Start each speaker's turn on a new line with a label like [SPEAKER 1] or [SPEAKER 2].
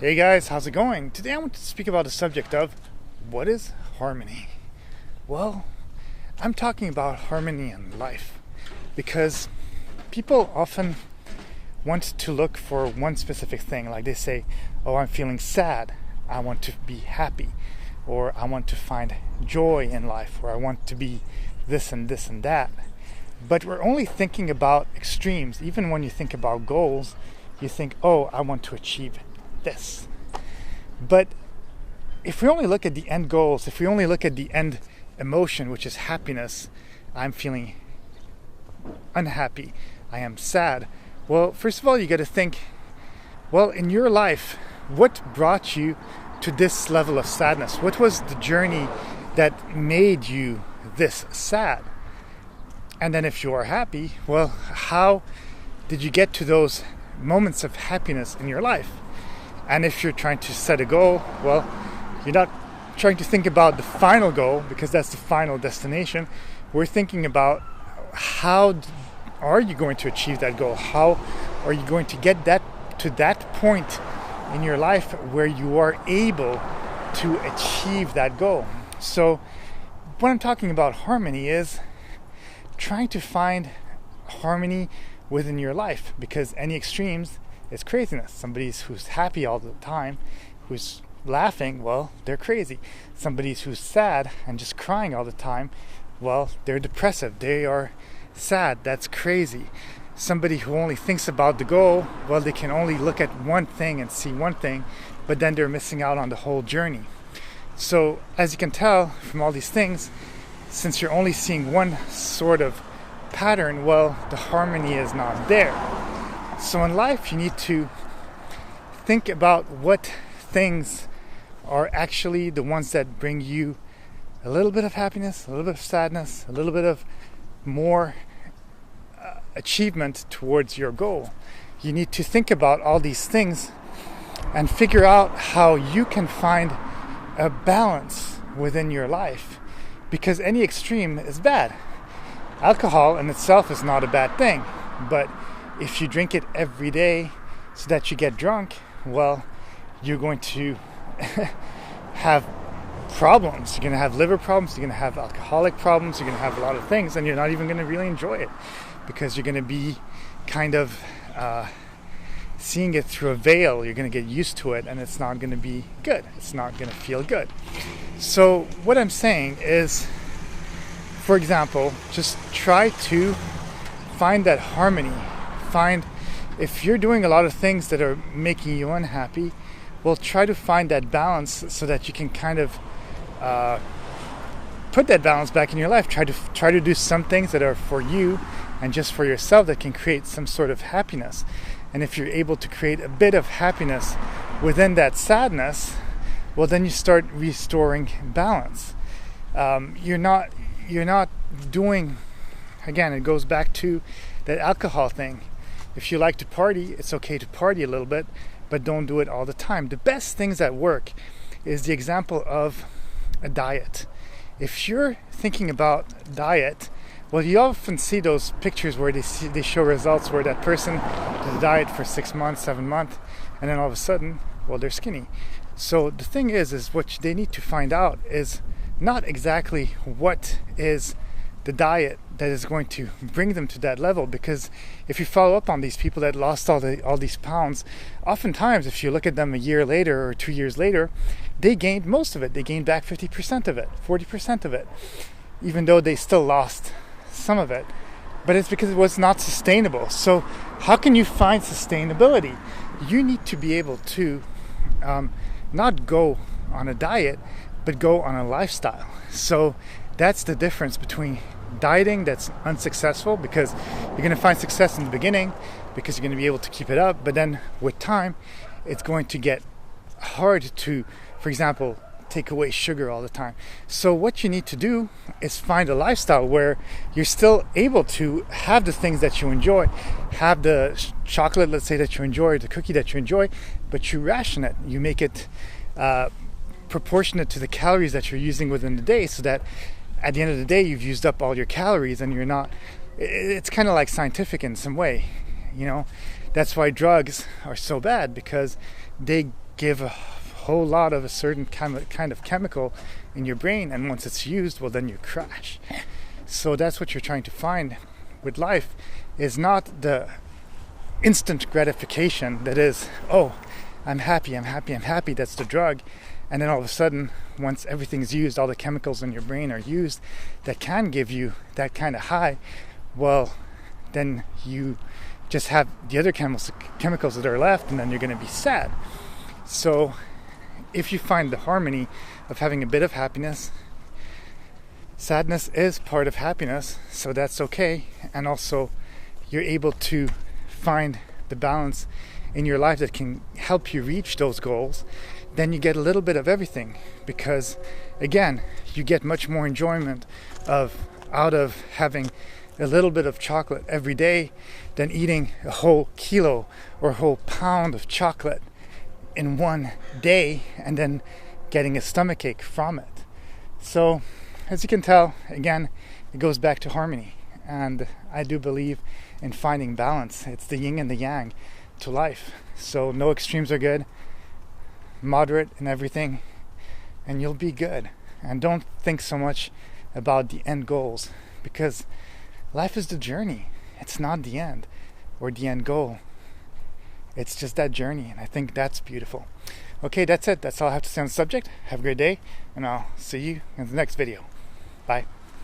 [SPEAKER 1] Hey guys, how's it going? Today I want to speak about the subject of what is harmony? Well, I'm talking about harmony in life because people often want to look for one specific thing. Like they say, oh, I'm feeling sad, I want to be happy, or I want to find joy in life, or I want to be this and this and that. But we're only thinking about extremes. Even when you think about goals, you think, oh, I want to achieve this. But if we only look at the end goals, if we only look at the end emotion, which is happiness, I'm feeling unhappy, I am sad. Well, first of all, you got to think, well, in your life, what brought you to this level of sadness? What was the journey that made you this sad? And then if you are happy, well, how did you get to those moments of happiness in your life? And if you're trying to set a goal, well, you're not trying to think about the final goal because that's the final destination. We're thinking about how are you going to achieve that goal? How are you going to get that to that point in your life where you are able to achieve that goal? So what I'm talking about harmony is trying to find harmony within your life, because any extremes is craziness. Somebody who's happy all the time, who's laughing, well, they're crazy. Somebody who's sad and just crying all the time, well, they're depressive. They are sad. That's crazy. Somebody who only thinks about the goal, well, they can only look at one thing and see one thing, but then they're missing out on the whole journey. So as you can tell from all these things, since you're only seeing one sort of pattern, well, the harmony is not there. So in life, you need to think about what things are actually the ones that bring you a little bit of happiness, a little bit of sadness, a little bit of more achievement towards your goal. You need to think about all these things and figure out how you can find a balance within your life, because any extreme is bad. Alcohol in itself is not a bad thing, but if you drink it every day so that you get drunk, well, you're going to have problems. You're going to have liver problems, you're going to have alcoholic problems, you're going to have a lot of things, and you're not even going to really enjoy it because you're going to be kind of seeing it through a veil. You're going to get used to it, and it's not going to be good. It's not going to feel good. So what I'm saying is, for example, just try to find that harmony. If you're doing a lot of things that are making you unhappy, well, try to find that balance so that you can kind of put that balance back in your life. Try to do some things that are for you and just for yourself that can create some sort of happiness. And if you're able to create a bit of happiness within that sadness, well, then you start restoring balance. You're not doing, again, it goes back to that alcohol thing. If you like to party, it's okay to party a little bit, but don't do it all the time. The best things that work is the example of a diet. If you're thinking about diet, well, you often see those pictures where they show results where that person did a diet for 6 months, 7 months, and then all of a sudden, well, they're skinny. So the thing is what they need to find out is not exactly what is the diet that is going to bring them to that level, because if you follow up on these people that lost all these pounds, oftentimes if you look at them a year later or 2 years later, they gained most of it. They gained back 50% of it, 40% of it, even though they still lost some of it. But it's because it was not sustainable. So how can you find sustainability? You need to be able to not go on a diet, but go on a lifestyle. So that's the difference between dieting that's unsuccessful, because you're going to find success in the beginning because you're going to be able to keep it up, but then with time it's going to get hard to, for example, take away sugar all the time. So what you need to do is find a lifestyle where you're still able to have the things that you enjoy, have the chocolate, let's say, that you enjoy, the cookie that you enjoy, but you ration it. You make it proportionate to the calories that you're using within the day, so that at the end of the day you've used up all your calories and you're not, it's kind of like scientific in some way, you know. That's why drugs are so bad, because they give a whole lot of a certain kind of chemical in your brain, and once it's used, well, then you crash. So that's what you're trying to find with life, is not the instant gratification that is, oh, I'm happy, that's the drug. And then all of a sudden, once everything's used, all the chemicals in your brain are used that can give you that kind of high, well, then you just have the other chemicals that are left, and then you're going to be sad. So if you find the harmony of having a bit of happiness, sadness is part of happiness, so that's okay. And also you're able to find the balance in your life that can help you reach those goals, then you get a little bit of everything, because again, you get much more enjoyment out of having a little bit of chocolate every day than eating a whole kilo or a whole pound of chocolate in one day and then getting a stomachache from it. So as you can tell, again, it goes back to harmony, and I do believe in finding balance. It's the yin and the yang to life. So no extremes are good, moderate in everything, and you'll be good. And don't think so much about the end goals, because life is the journey. It's not the end or the end goal. It's just that journey, and I think that's beautiful. Okay, that's it. That's all I have to say on the subject. Have a great day, and I'll see you in the next video. Bye.